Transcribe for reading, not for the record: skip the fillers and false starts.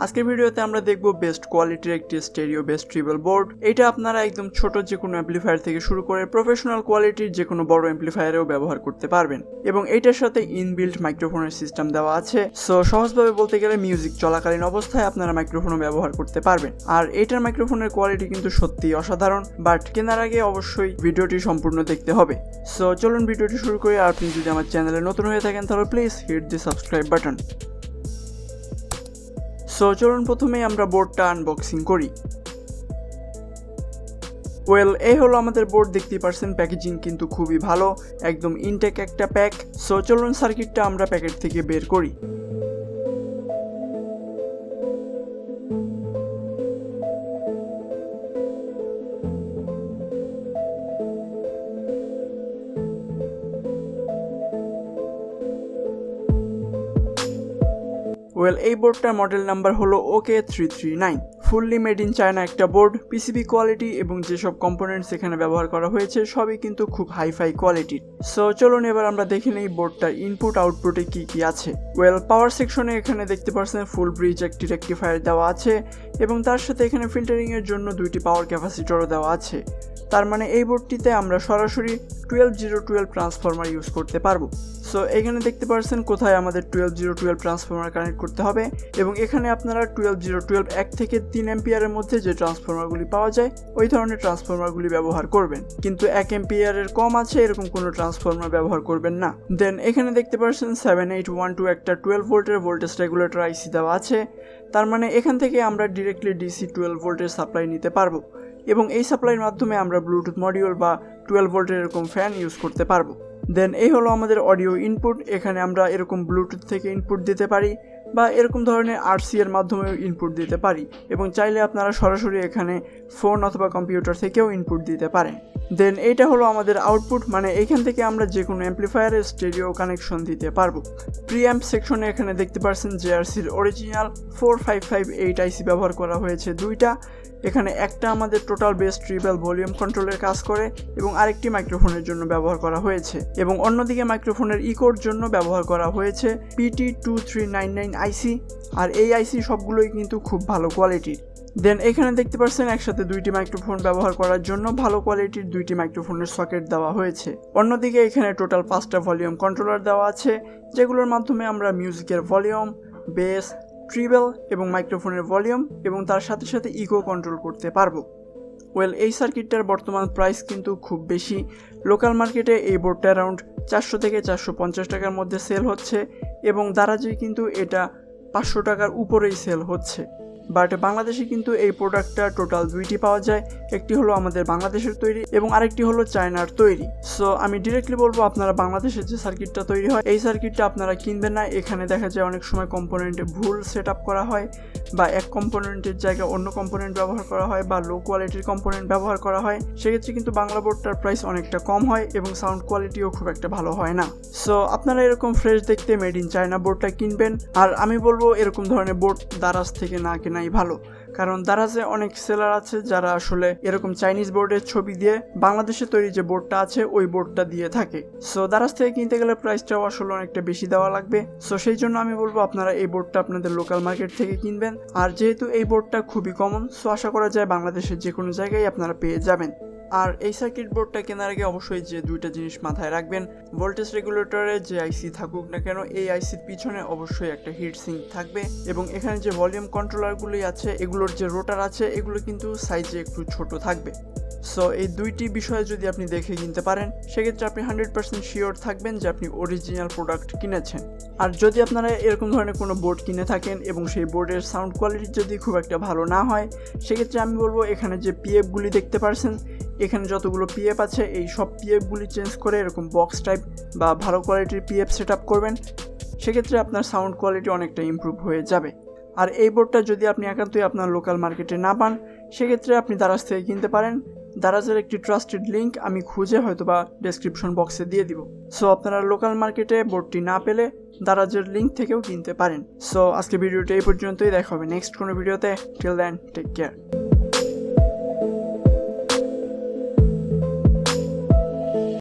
আজকের ভিডিওতে আমরা দেখব বেস্ট কোয়ালিটির একটি স্টেরিও বেস ট্রিবল বোর্ড। এটা আপনারা একদম ছোট যে কোনো অ্যাম্পলিফায়ার থেকে শুরু করে প্রফেশনাল কোয়ালিটির যে কোনো বড় অ্যাম্পলিফায়ারেও ব্যবহার করতে পারবেন এবং এটার সাথে ইনবিল্ট মাইক্রোফোনের সিস্টেম দেওয়া আছে। সো সহজভাবে বলতে গেলে মিউজিক চলাকালীন অবস্থায় আপনারা মাইক্রোফোনও ব্যবহার করতে পারবেন। আর এটার মাইক্রোফোনের কোয়ালিটি কিন্তু সত্যিই অসাধারণ, বাট কেনার আগে অবশ্যই ভিডিওটি সম্পূর্ণ দেখতে হবে। সো চলুন ভিডিওটি শুরু করি। আর আপনি যদি আমার চ্যানেলে নতুন হয়ে থাকেন তাহলে please hit the subscribe button. So চলুন প্রথমে আমরা বোর্ডটা আনবক্সিং করি। এই হলো আমাদের বোর্ড, দেখতেই পারছেন প্যাকেজিং কিন্তু খুবই ভালো, একদম ইনটেক একটা প্যাক। সো চলুন সার্কিটটা আমরা প্যাকেট থেকে বের করি। এই বোর্ডটার মডেল নাম্বার হলো OK339, fully made in China একটা বোর্ড। পিসিবি কোয়ালিটি এবং যেসব কম্পোনেন্টস এখানে ব্যবহার করা হয়েছে সবই কিন্তু খুব হাইফাই কোয়ালিটির। সো চলুন এবার আমরা দেখে নেই বোর্ডটার ইনপুট আউটপুটে কি আছে। পাওয়ার সেকশনে এখানে দেখতে পাচ্ছেন ফুল ব্রিজ একটি রেকটিফায়ার দেওয়া আছে এবং তার সাথে এখানে ফিল্টারিং এর জন্য দুইটি পাওয়ার ক্যাপাসিটরও দেওয়া আছে। তার মানে এই বোর্ডটিতে আমরা সরাসরি 12012 ট্রান্সফরমার ইউজ করতে পারবো। সো এখানে দেখতে পাচ্ছেন কোথায় আমাদের 12012 ট্রান্সফরমার কানেক্ট করতে হবে এবং এখানে আপনারা 12012 1 থেকে 3 অ্যাম্পিয়ারের মধ্যে যে ট্রান্সফরমারগুলি পাওয়া যায় ওই ধরনের ট্রান্সফরমারগুলি ব্যবহার করবেন, কিন্তু 1 অ্যাম্পিয়ারের কম আছে এরকম কোনো ট্রান্সফরমার ব্যবহার করবেন না। দেন এখানে দেখতে পাচ্ছেন 7812 একটা 12 ভোল্টের ভোল্টেজ রেগুলেটর আইসি দেওয়া আছে। তার মানে এখান থেকে আমরা ডিরেক্টলি ডিসি 12 ভোল্টের সাপ্লাই নিতে পারবো এবং এই সাপ্লাইয়ের মাধ্যমে আমরা ব্লুটুথ মডিউল বা 12 ভোল্টের এরকম ফ্যান ইউজ করতে পারবো। দেন এই হলো আমাদের অডিও ইনপুট। এখানে আমরা এরকম ব্লুটুথ থেকে ইনপুট দিতে পারি বা এরকম ধরনের আরসি এর মাধ্যমেও ইনপুট দিতে পারি এবং চাইলে আপনারা সরাসরি এখানে ফোন অথবা কম্পিউটার থেকেও ইনপুট দিতে পারেন। দেন এইটা হলো আমাদের আউটপুট, মানে এখান থেকে আমরা যে কোনো অ্যাম্পলিফায়ারের স্টেরিও কানেকশন দিতে পারবো। প্রিঅ্যাম্প সেকশনে এখানে দেখতে পাচ্ছেন JRCর অরিজিনাল 4558 আইসি ব্যবহার করা হয়েছে দুইটা। এখানে একটা আমাদের টোটাল বেস ট্রিবল ভলিউম কন্ট্রোলের কাজ করে এবং আরেকটি মাইক্রোফোনের জন্য ব্যবহার করা হয়েছে এবং অন্যদিকে মাইক্রোফোনের ইকোর জন্য ব্যবহার করা হয়েছে PT2399 আইসি। আর এই আইসি সবগুলোই কিন্তু খুব ভালো কোয়ালিটির। দেন এখানে দেখতে পাচ্ছেন একসাথে দুইটি মাইক্রোফোন ব্যবহার করার জন্য ভালো কোয়ালিটির দুইটি মাইক্রোফোনের সকেট দেওয়া হয়েছে। অন্যদিকে এখানে টোটাল 5টা ভলিউম কন্ট্রোলার দেওয়া আছে যেগুলোর মাধ্যমে আমরা মিউজিকের ভলিউম, বেস, ট্রিবল এবং মাইক্রোফোনের ভলিউম এবং তার সাথে সাথে ইকো কন্ট্রোল করতে পারবো। এই সার্কিটটার বর্তমান প্রাইস কিন্তু খুব বেশি। লোকাল মার্কেটে এই বোর্ডটা অ্যারাউন্ড 400 থেকে 450 টাকার মধ্যে সেল হচ্ছে এবং দারাজে কিন্তু এটা 500 টাকার উপরেই সেল হচ্ছে। বাট বাংলাদেশে কিন্তু এই প্রোডাক্টটা টোটাল দুইটি পাওয়া যায়, একটি হলো আমাদের বাংলাদেশের তৈরি এবং আরেকটি হলো চায়নার তৈরি। সো আমি ডিরেক্টলি বলবো আপনারা বাংলাদেশের যে সার্কিটটা তৈরি হয় এই সার্কিটটা আপনারা কিনবেন না। এখানে দেখা যায় অনেক সময় কম্পোনেন্টে ভুল সেট আপ করা হয় বা এক কম্পোনেন্টের জায়গায় অন্য কম্পোনেন্ট ব্যবহার করা হয় বা লো কোয়ালিটির কম্পোনেন্ট ব্যবহার করা হয়। সেক্ষেত্রে কিন্তু বাংলা বোর্ডটার প্রাইস অনেকটা কম হয় এবং সাউন্ড কোয়ালিটিও খুব একটা ভালো হয় না। সো আপনারা এরকম ফ্রেশ দেখতে মেড ইন চায়না বোর্ডটা কিনবেন। আর আমি বলবো এরকম ধরনের বোর্ড দারাজ থেকে না কেনাই ভালো, কারণ দারাজে অনেক সেলার আছে যারা আসলে এরকম চাইনিজ বোর্ডের ছবি দিয়ে বাংলাদেশে তৈরি যে বোর্ডটা আছে ওই বোর্ডটা দিয়ে থাকে। সো দারাজ থেকে কিনতে গেলে প্রাইসটাও আসলে অনেকটা বেশি দেওয়া লাগবে। সো সেই জন্য আমি বলবো আপনারা এই বোর্ডটা আপনাদের লোকাল মার্কেট থেকে কিনবেন। আর যেহেতু এই বোর্ডটা খুবই কমন, সো আশা করা যায় বাংলাদেশের যে কোনো জায়গায় আপনারা পেয়ে যাবেন। আর এই সার্কিট বোর্ডটা কেনার আগে অবশ্যই যে দুইটা জিনিস মাথায় রাখবেন, ভোল্টেজ রেগুলেটরে যে আইসি থাকুক না কেন এই আইসির পিছনে অবশ্যই একটা হিট সিঙ্ক থাকবে এবং এখানে যে ভলিউম কন্ট্রোলারগুলি আছে এগুলোর যে রোটার আছে এগুলো কিন্তু সাইজে একটু ছোট থাকবে। সো এই দুইটি বিষয়ে যদি আপনি দেখে কিনতে পারেন সেক্ষেত্রে আপনি 100% শিওর থাকবেন যে আপনি অরিজিনাল প্রোডাক্ট কিনেছেন। আর যদি আপনারা এরকম ধরনের কোনো বোর্ড কিনে থাকেন এবং সেই বোর্ডের সাউন্ড কোয়ালিটি যদি খুব একটা ভালো না হয় সেক্ষেত্রে আমি বলবো এখানে যে পিএফগুলি দেখতে পারছেন এখানে যতগুলো পিএফ আছে এই সব পিএফগুলি চেঞ্জ করে এরকম বক্স টাইপ বা ভালো কোয়ালিটির পিএফ সেট আপ করবেন। সেক্ষেত্রে আপনার সাউন্ড কোয়ালিটি অনেকটা ইমপ্রুভ হয়ে যাবে। আর এই বোর্ডটা যদি আপনি একান্তই আপনার লোকাল মার্কেটে না পান সেক্ষেত্রে আপনি দারাজ থেকে কিনতে পারেন। দারাজের একটি ট্রাস্টেড লিঙ্ক আমি খুঁজে হয়তো বা ডেসক্রিপশন বক্সে দিয়ে দিব। সো আপনারা লোকাল মার্কেটে বোর্ডটি না পেলে দারাজের লিঙ্ক থেকেও কিনতে পারেন। সো আজকে ভিডিওটা এই পর্যন্তই, দেখা হবে নেক্সট কোনো ভিডিওতে। Till then take care.